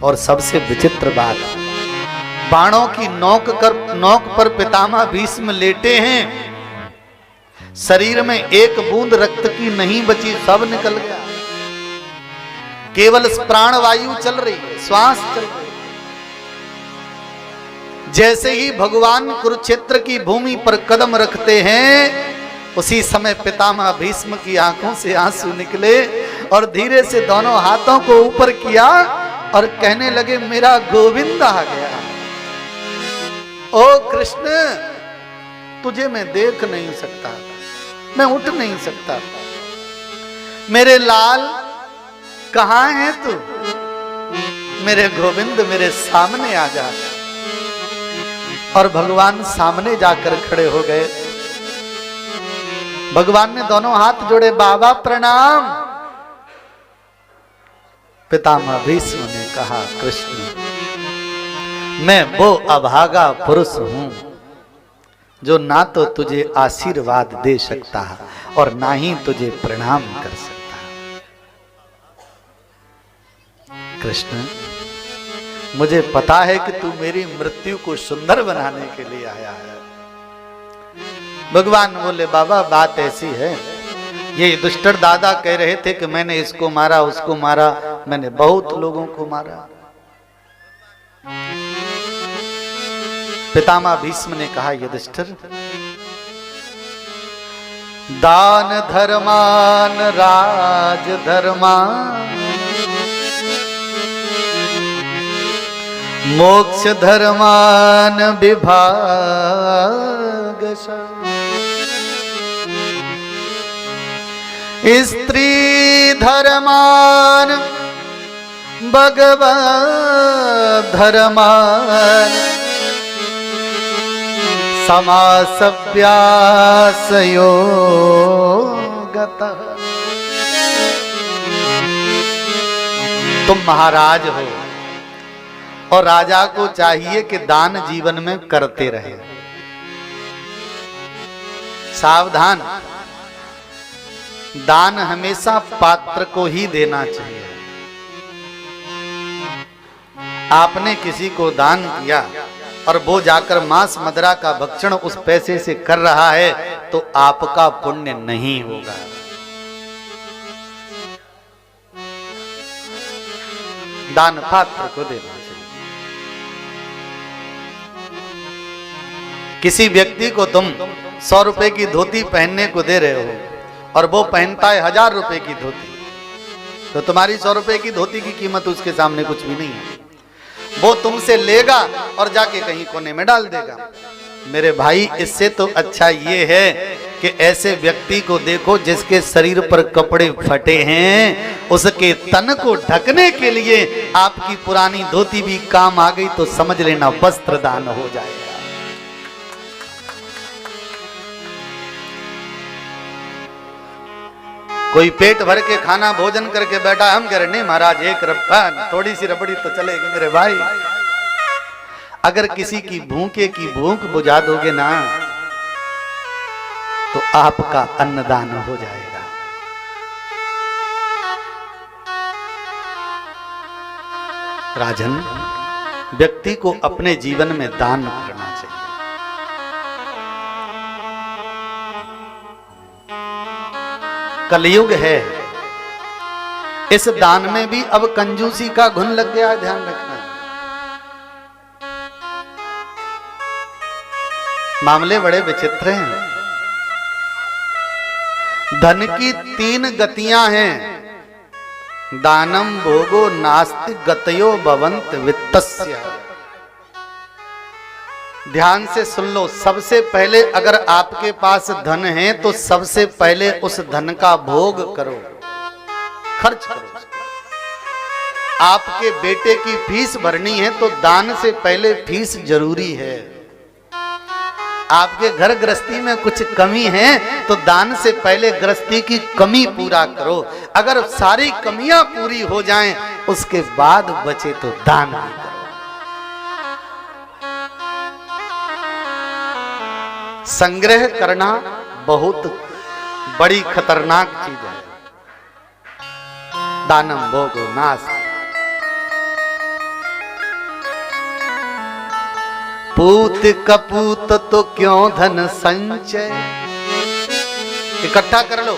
और सबसे विचित्र बात, बाणों की नोक पर पितामह भीष्म लेटे हैं, शरीर में एक बूंद रक्त की नहीं बची, सब निकल गया, केवल प्राणवायु चल रही है, श्वास चल रही है। जैसे ही भगवान कुरुक्षेत्र की भूमि पर कदम रखते हैं, उसी समय पितामह भीष्म की आंखों से आंसू निकले और धीरे से दोनों हाथों को ऊपर किया और कहने लगे, मेरा गोविंद आ गया। ओ कृष्ण, तुझे मैं देख नहीं सकता, मैं उठ नहीं सकता, मेरे लाल कहां है तू? मेरे गोविंद मेरे सामने आ जा। और भगवान सामने जाकर खड़े हो गए। भगवान ने दोनों हाथ जोड़े, बाबा प्रणाम। पितामह भीष्म ने कहा, कृष्ण, मैं वो अभागा पुरुष हूं जो ना तो तुझे आशीर्वाद दे सकता और ना ही तुझे प्रणाम कर सकता। कृष्ण, मुझे पता है कि तू मेरी मृत्यु को सुंदर बनाने के लिए आया है। भगवान बोले, बाबा बात ऐसी है, ये दुष्टर दादा कह रहे थे कि मैंने इसको मारा, उसको मारा, मैंने बहुत लोगों को मारा। पितामह भीष्म ने कहा, युधिष्ठिर, दान धर्मान राज धर्मान मोक्ष धर्मान विभाग, स्त्री धर्मान भगवत धर्मान समासव्यासयोगतः। तुम महाराज हो और राजा को चाहिए कि दान जीवन में करते रहे। सावधान, दान हमेशा पात्र को ही देना चाहिए। आपने किसी को दान किया और वो जाकर मांस मदिरा का भक्षण उस पैसे से कर रहा है तो आपका पुण्य नहीं होगा। दान पात्र को देना चाहिए। किसी व्यक्ति को तुम 100 रुपए की धोती पहनने को दे रहे हो और वो पहनता है 1000 रुपए की धोती, तो तुम्हारी 100 रुपए की धोती की कीमत उसके सामने कुछ भी नहीं है। वो तुमसे लेगा और जाके कहीं कोने में डाल देगा। मेरे भाई, इससे तो अच्छा ये है कि ऐसे व्यक्ति को देखो जिसके शरीर पर कपड़े फटे हैं, उसके तन को ढकने के लिए आपकी पुरानी धोती भी काम आ गई तो समझ लेना वस्त्र दान हो जाएगा। कोई पेट भर के खाना भोजन करके बैठा, हम कह रहे नहीं महाराज, एक थोड़ी सी रबड़ी तो चलेगी। मेरे भाई, अगर किसी की भूखे की भूख बुझा दोगे ना तो आपका अन्नदान हो जाएगा। राजन, व्यक्ति को अपने जीवन में दान करना चाहिए। कलयुग है, इस दान में भी अब कंजूसी का घुन लग गया है, ध्यान रखना। मामले बड़े विचित्र हैं। धन की 3 गतियां हैं, दानम भोगो नास्ति गतयो भवंत वित्तस्य। ध्यान से सुन लो, सबसे पहले अगर आपके पास धन है तो सबसे पहले उस धन का भोग करो, खर्च करो। आपके बेटे की फीस भरनी है तो दान से पहले फीस जरूरी है। आपके घर गृहस्थी में कुछ कमी है तो दान से पहले गृहस्थी की कमी पूरा करो। अगर सारी कमियां पूरी हो जाएं उसके बाद बचे तो दान भी करो। संग्रह करना बहुत बड़ी खतरनाक चीज है। दानम भोगो नास्ति। पूत कपूत तो क्यों धन संचय। इकट्ठा कर लो।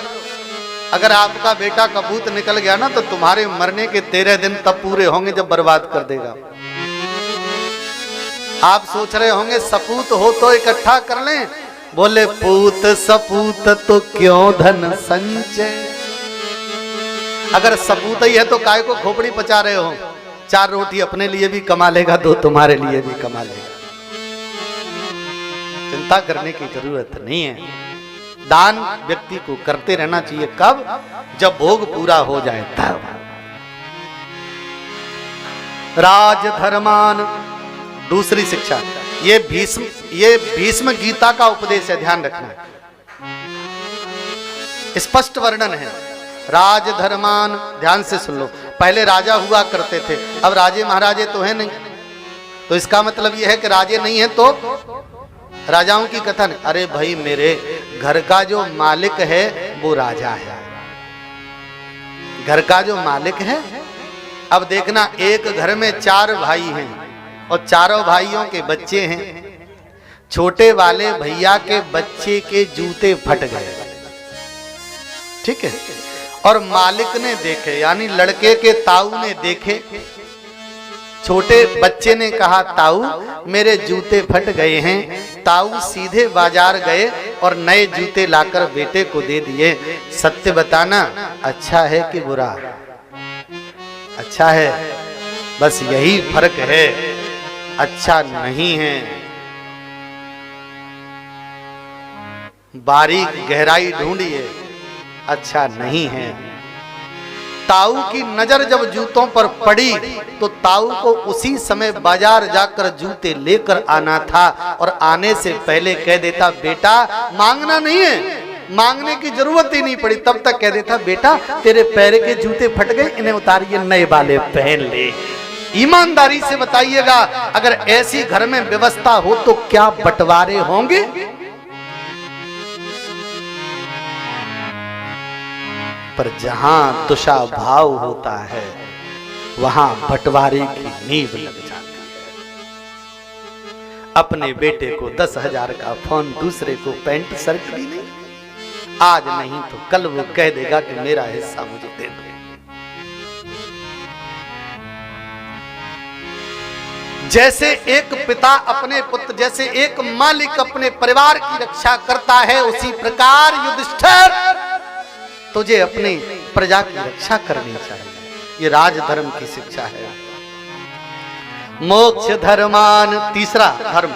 अगर आपका बेटा कपूत निकल गया ना तो तुम्हारे मरने के 13 दिन तब पूरे होंगे जब बर्बाद कर देगा। आप सोच रहे होंगे सपूत हो तो इकट्ठा कर लें। बोले पूत सपूत तो क्यों धन संचय। अगर सपूत ही है तो काय को खोपड़ी पचा रहे हो। 4 रोटी अपने लिए भी कमा लेगा, 2 तुम्हारे लिए भी कमा लेगा। चिंता करने की जरूरत नहीं है। दान व्यक्ति को करते रहना चाहिए। कब? जब भोग पूरा हो जाए तब। राजधर्मान दूसरी शिक्षा। ये भीष्म गीता का उपदेश है, ध्यान रखना। स्पष्ट वर्णन है। राजधर्मान, ध्यान से सुन लो। पहले राजा हुआ करते थे, अब राजे महाराजे तो है नहीं। तो इसका मतलब यह है कि राजे नहीं है तो राजाओं की कथन। अरे भाई, मेरे घर का जो मालिक है वो राजा है। घर का जो मालिक है। अब देखना, एक घर में 4 भाई हैं और चारों भाइयों के बच्चे हैं। छोटे वाले भैया के बच्चे के जूते फट गए, ठीक है, और मालिक ने देखे, यानी लड़के के ताऊ ने देखे। छोटे बच्चे ने कहा, ताऊ मेरे जूते फट गए हैं। ताऊ सीधे बाजार गए और नए जूते लाकर बेटे को दे दिए। सत्य बताना, अच्छा है कि बुरा? अच्छा है। बस यही फर्क है, अच्छा नहीं है। बारीक गहराई ढूंढिए, अच्छा नहीं है। ताऊ की नजर जब जूतों पर पड़ी तो ताऊ को उसी समय बाजार जाकर जूते लेकर आना था और आने से पहले कह देता, बेटा मांगना नहीं है। मांगने की जरूरत ही नहीं पड़ी। तब तक कह देता, बेटा तेरे पैर के जूते फट गए, इन्हें उतारिए, नए वाले पहन ले। ईमानदारी से बताइएगा, अगर ऐसी घर में व्यवस्था हो तो क्या बंटवारे होंगे? पर जहां तुषा भाव होता है वहां बंटवारे की नींव लग जाती है। अपने बेटे को 10,000 का फोन, दूसरे को पैंट शर्ट भी नहीं। आज नहीं तो कल वो कह देगा कि मेरा हिस्सा मुझे दे दो। जैसे एक पिता अपने पुत्र, जैसे एक मालिक अपने परिवार की रक्षा करता है, उसी प्रकार युधिष्ठिर तुझे अपनी प्रजा की रक्षा करनी चाहिए। ये राजधर्म की शिक्षा है। मोक्ष धर्मान, तीसरा धर्म।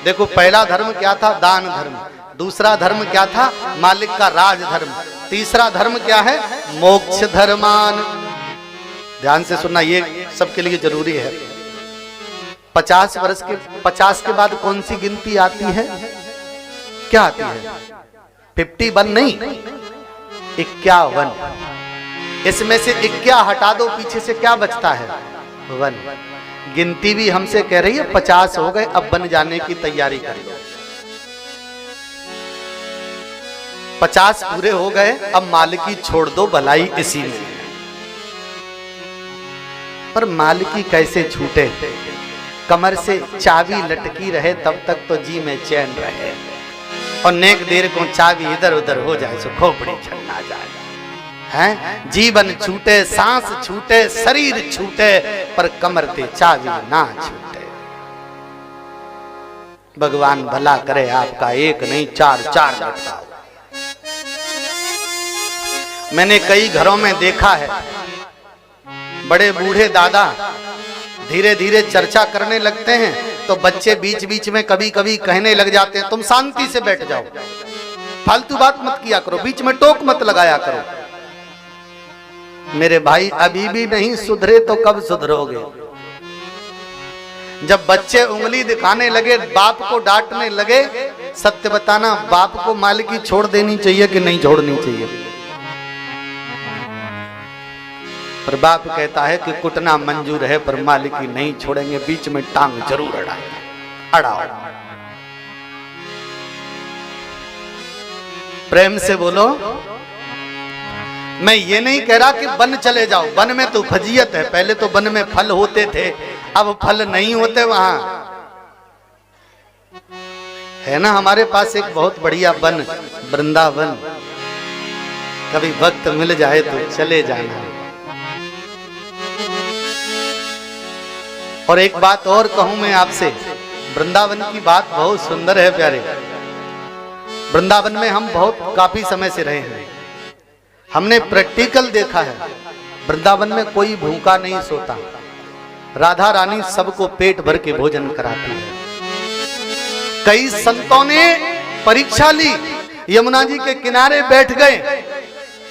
देखो, पहला धर्म क्या था? दान धर्म। दूसरा धर्म क्या था? मालिक का राजधर्म। तीसरा धर्म क्या है? मोक्ष धर्मान। ध्यान से सुनना, ये सबके लिए जरूरी है। 50 के बाद कौन सी गिनती आती है? क्या आती है? 51 नहीं, 51। इसमें से 51 हटा दो, पीछे से क्या बचता है? 1। गिनती भी हमसे कह रही है 50 हो गए, अब बन जाने की तैयारी कर लो। 50 पूरे हो गए, अब मालिकी छोड़ दो, भलाई इसी में। पर मालिकी कैसे छूटे? कमर से चाबी लटकी रहे तब तक तो जी में चैन रहे, और नेक देर को चाबी इधर उधर हो जाए सो खोपड़ी छन्ना जाए। हैं? जीवन छूटे, सांस छूटे, शरीर छूटे, पर कमर ते चाबी ना छूटे। भगवान भला करे आपका, एक नहीं 4 लटका। मैंने कई घरों में देखा है, बड़े बूढ़े दादा धीरे धीरे चर्चा करने लगते हैं तो बच्चे बीच बीच में कभी कभी कहने लग जाते हैं, तुम शांति से बैठ जाओ, फालतू बात मत किया करो, बीच में टोक मत लगाया करो। मेरे भाई, अभी भी नहीं सुधरे तो कब सुधरोगे? जब बच्चे उंगली दिखाने लगे, बाप को डांटने लगे, सत्य बताना, बाप को मालिकी छोड़ देनी चाहिए कि नहीं छोड़नी चाहिए? पर बाप कहता है कि कुटना मंजूर है पर मालिकी नहीं छोड़ेंगे, बीच में टांग जरूर अड़ाओ। प्रेम से बोलो। मैं ये नहीं कह रहा कि वन चले जाओ, वन में तो फजीयत है। पहले तो वन में फल होते थे, अब फल नहीं होते वहां। है ना हमारे पास एक बहुत बढ़िया वन, वृंदावन। कभी वक्त मिल जाए तो चले जाना। और एक बात और कहूं मैं आपसे, वृंदावन की बात बहुत सुंदर है प्यारे। वृंदावन में हम बहुत काफी समय से रहे हैं, हमने प्रैक्टिकल देखा है। वृंदावन में कोई भूखा नहीं सोता, राधा रानी सबको पेट भर के भोजन कराती है। कई संतों ने परीक्षा ली, यमुना जी के किनारे बैठ गए,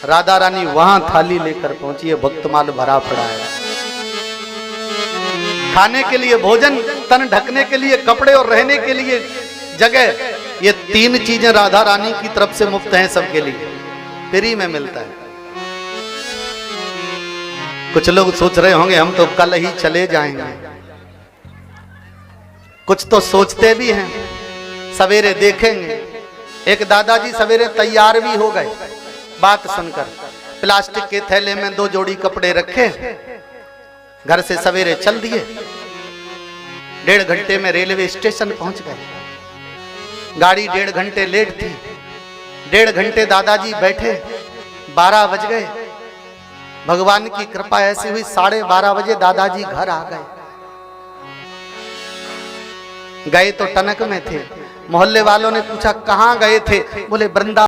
राधा रानी वहां थाली लेकर पहुंची है, भक्तमाल भरा पड़ा है। खाने के लिए भोजन, तन ढकने के लिए कपड़े और रहने के लिए जगह, ये तीन चीजें राधा रानी की तरफ से मुफ्त हैं सबके लिए, फ्री में मिलता है। कुछ लोग सोच रहे होंगे हम तो कल ही चले जाएंगे, कुछ तो सोचते भी हैं सवेरे देखेंगे। एक दादाजी सवेरे तैयार भी हो गए बात सुनकर, प्लास्टिक के थैले में 2 जोड़ी कपड़े रखे, घर से सवेरे चल दिए। 1.5 घंटे में रेलवे स्टेशन पहुंच गए। गाड़ी 1.5 घंटे लेट थी, 1.5 घंटे दादाजी बैठे, 12 बज गए। भगवान की कृपा ऐसी हुई 12:30 बजे दादाजी घर आ गए। गए तो टनक में थे, मोहल्ले वालों ने पूछा कहां गए थे, बोले वृंदावन।